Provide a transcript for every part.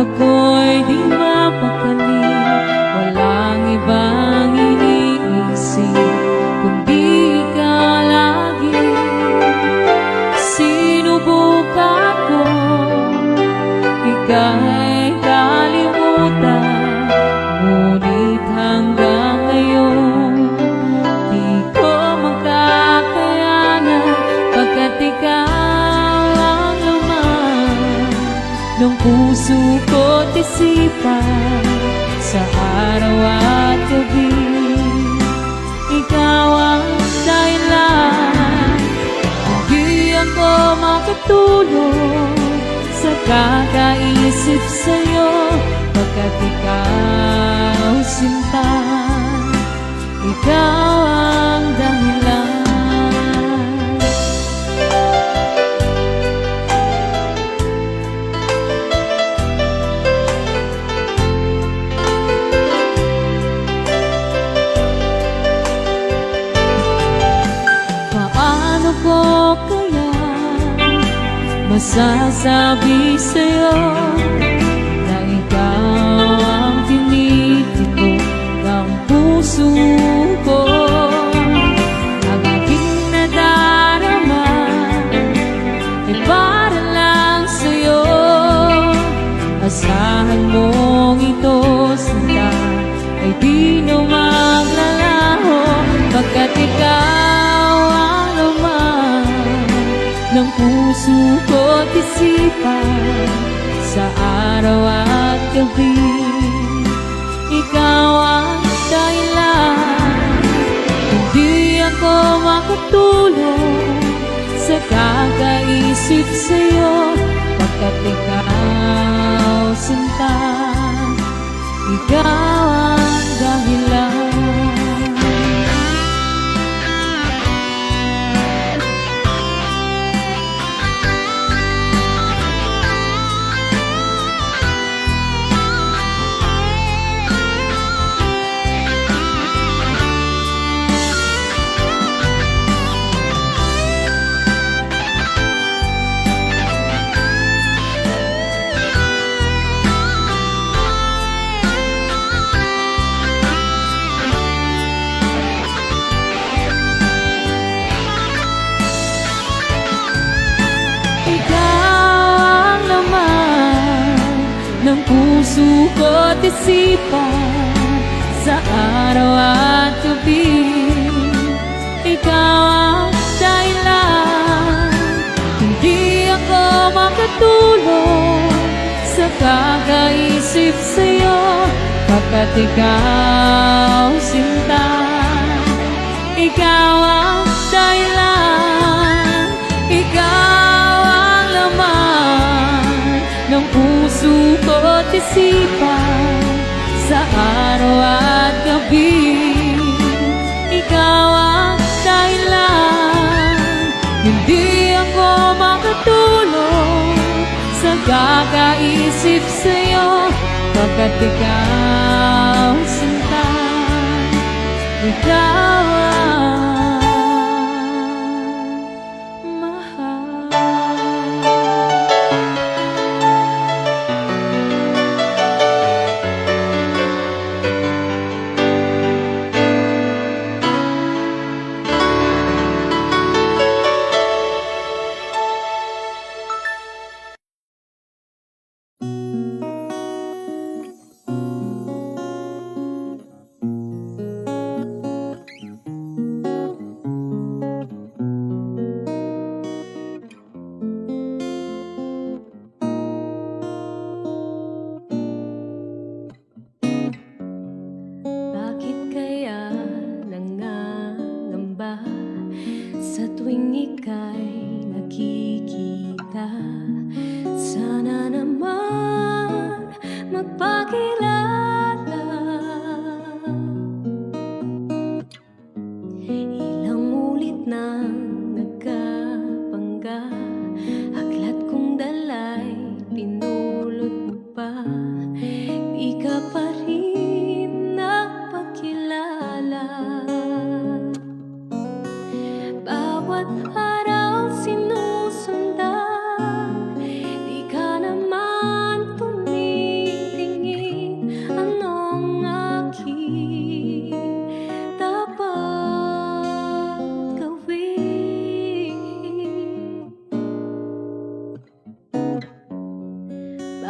ako'y di mapakali, walang ibang iniisip kundi ikaw lagi. Sinubukan ko ika'y kalimutan, ngunit hanggang ngayon di ko makakayanan, pagkat ikaw ang laman ng puso ko't isipan sa araw at gabi. Ikaw ang dahilan, hindi ako makatulog sa kakaisip sa'yo, pagkat ikaw sinta, ikaw ang dahilan. Paano ko kaya masasabi sa'yo na ikaw ang tinitipon ng puso ko? Ang aking nadarama ay para lang sa'yo. Asahan mong ito sinta ay di na maglalaho, pagkat ikaw ang laman ng puso ko't isipan sa araw at gabi. Ikaw ang dahilan, hindi ako makatulog sa kakaisip sa'yo, pagkat ikaw sinta, ikaw ang dahilan. Ng puso ko't isipan sa araw at gabi. Ikaw ang dahilan, hindi ako makatulog sa kakaisip sa'yo, pagkat ikaw sinta, ikaw ang dahilan, ikaw ang laman ng puso ko't isipan sa araw at gabi. Ikaw ang dahilan, hindi ako makatulog sa kakaisip sa'yo, pagkat ikaw sinta, ikaw ang ika'y nakikita. Sana naman magpakilala. Ilang ulit nang nagkapangga, aklat kong dalay pinulot mo pa. Di ka pa rin nagpakilala. Bawat araw sinusundan, di ka naman tumingin.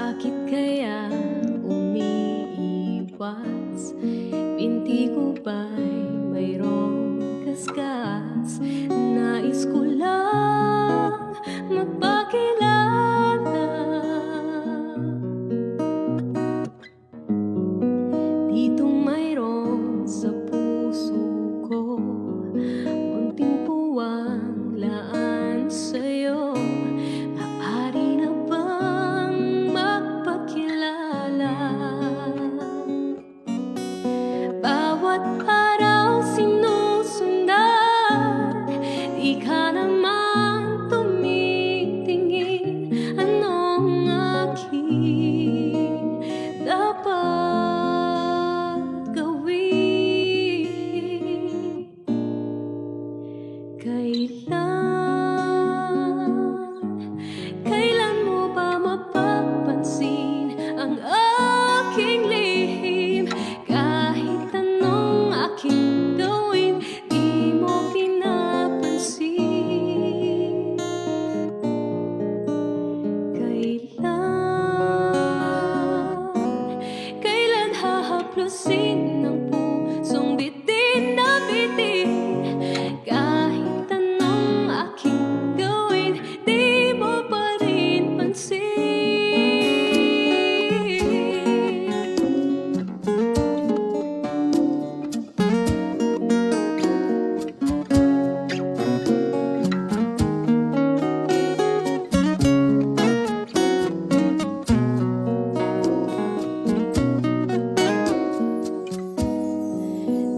Bakit kaya umiiwas? Binti ko ba'y mayroong kaskas? Nais ko lang magpakilala. Dito mayroon sa puso ko munting puwang laan sa'yo. Maaari na bang magpakilala? Bawat araw sinusundan, di ka naman tumitingin. Anong aking dapat gawin? Kailan mo ba mapapansin ang aking lihim? Kahit anong aking gawin, di mo pinapansin. Kailan hahaplusin ng pusong bitin na bitin? Kahit anong aking gawin, di mo pa rin pansin.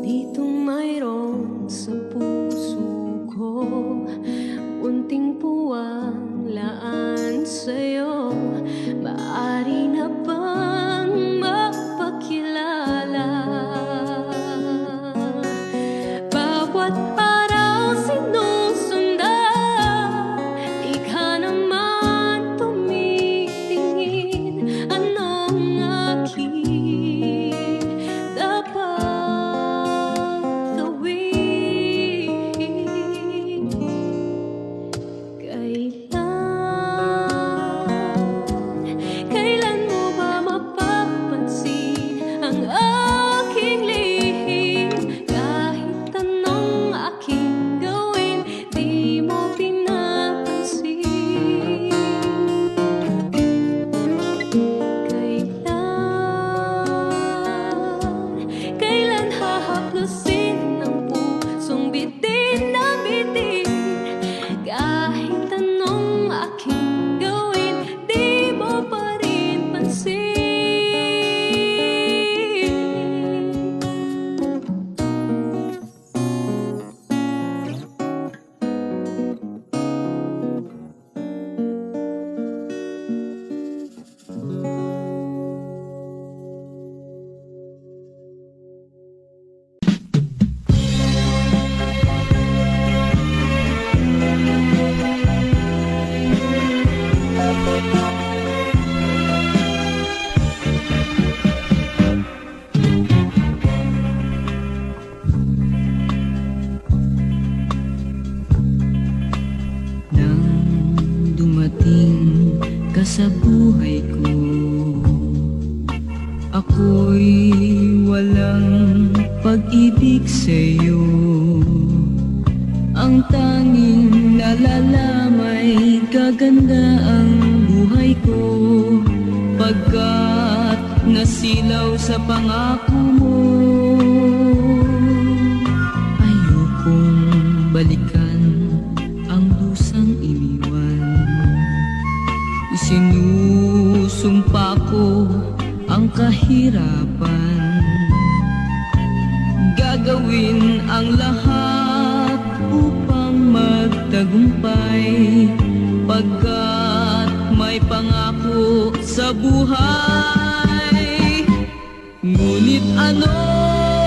Dito mayroon sa puso ko munting puwang laan sa'yo. Maaari na bang magpakilala? Bawat araw sinusundan, di ka naman tumitingin. Anong aking dapat gawin? Kailan mo ba mapapansin ang aking lihim? Kahit anong aking gawin, di mo pinapansin. Kailan hahaplusin ng pusong bitin na bitin? Kahit anong aking gawin, di mo pa rin pansin. Nang dumating ka sa buhay ko, ako'y walang pag-ibig sa'yo. Ang tanging nalalamay kaganda ang buhay ko, pagkat nasilaw sa pangako mo. Ayokong balikan ang dusang iniwan. Isinusumpa ko ang kahirapan, gagawin ang lahat upang magtagumpay, pagkat may pangako sa buhay. Ngunit ano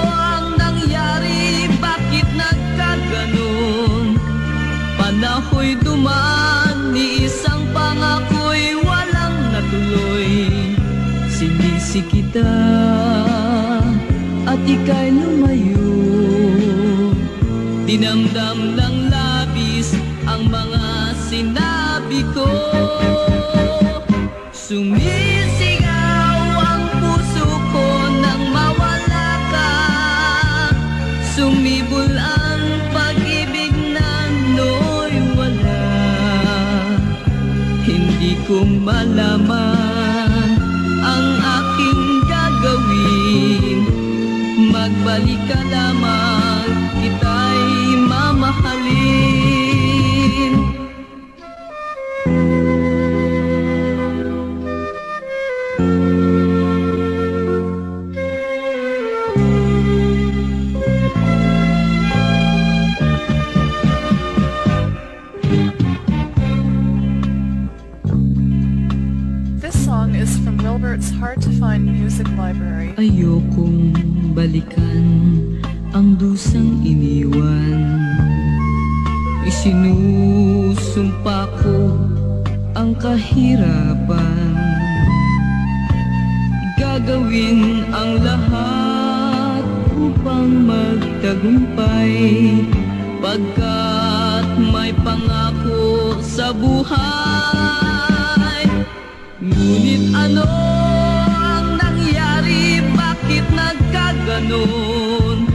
ang nangyari? Bakit nagkaganon? Panahoy dumaan, ni isang pangako'y walang natuloy. Sinisi kita at ika'y lumayo, dinamdam ng labis ang mga sinabi ko. Sumis ko malaman ang aking gagawin. Magbalik ka lamang, kita'y mamahalin. This song is from Wilbert's Hard to Find Music Library. Ayokong balikan ang dusang iniwan. Isinusumpa ko ang kahirapan. Gagawin ang lahat upang magtagumpay, pagkat may pangako sa buhay. Ngunit ano ang nangyari? Bakit nagkaganon?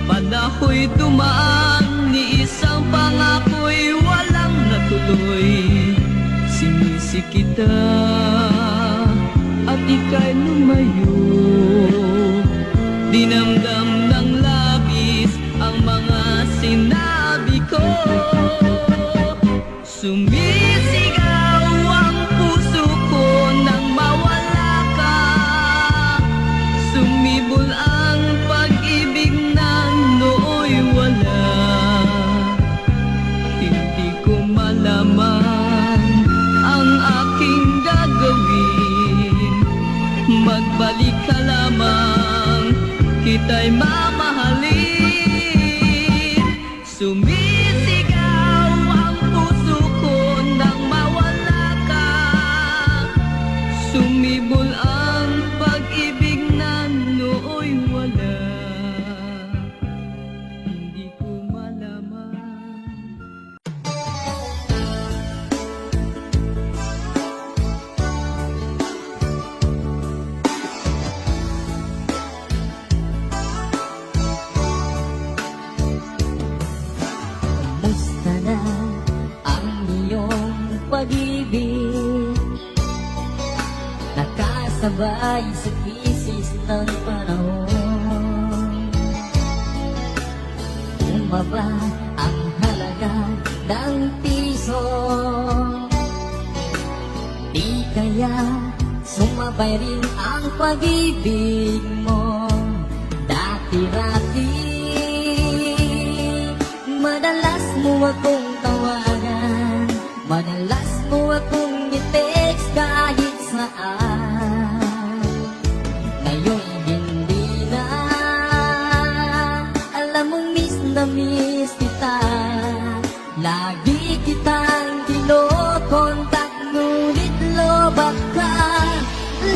Panaho'y dumaan, ni isang pangako'y walang natuloy. Sinisi kita at ika'y lumayo. Dinamdam ng labis ang mga sinabi ko. Sumisigaw ang puso ko nang mawala ka. Sumibol ang pag-ibig na nooy wala. Hindi ko malaman ang aking gagawin. Magbalik ka lamang, kita'y mamahalin. Sumisigaw ang puso ko nang mawala ka. Sumibol ang pag-ibig na nooy wala. Hindi ko malaman. Kumusta na ang iyong pag-ibig? Nakasabay sa krisis ng panahon. Bumaba ang halaga ng piso. Di kaya sumabay rin ang pag-ibig mo. Dati-rati madalas mo akong tawagan, madalas mo akong i-text kahit saan. Ngayon hindi na, alam mong miss na miss kita. Lagi kitang kinokontak, ngunit lobat ka,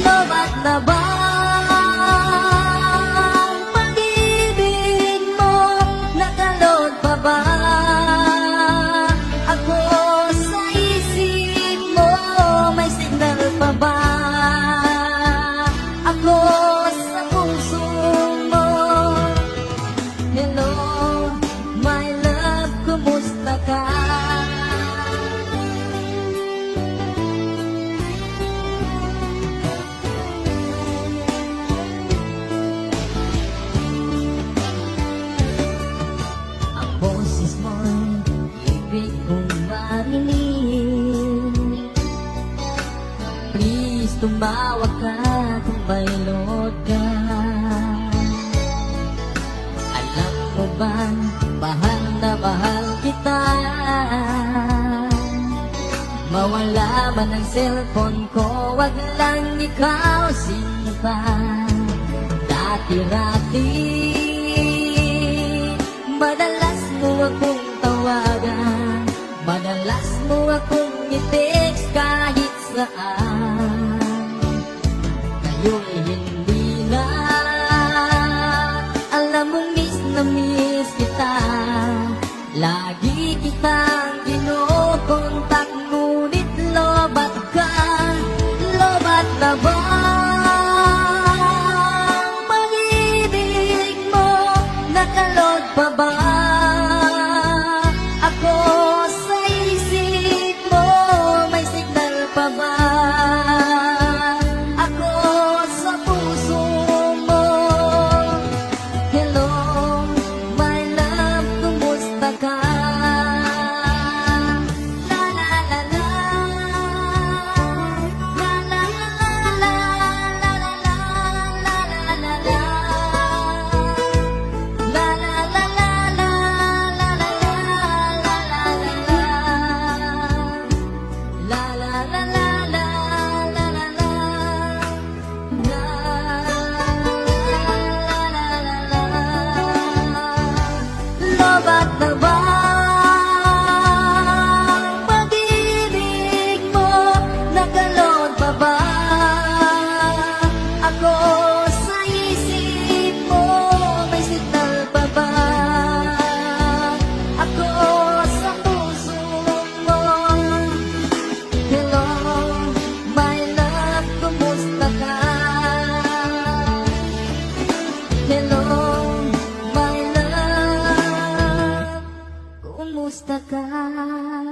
lobat na ba? Ako sa isip mo, may signal pa ba? Ako sa puso mo. Hello, my love, kumusta ka? Ang boses mo'y ibig kong marinig. Please, tumawag ka kung may load ka. Alam mo ba, mahal na mahal kita. Mawala man ang cellphone ko, wag lang ikaw sinta. Dati-rati madalas mo akong tawagan, madalas mo akong i-text kahit saan. Ngayon hindi na, alam mong miss na miss kita. Lagi kitang kinokontak, ngunit lobat ka, lobat na ba? Pag-ibig mo, nakalod pa ba? Ako sa isip mo, may signal pa ba? Kumusta ka?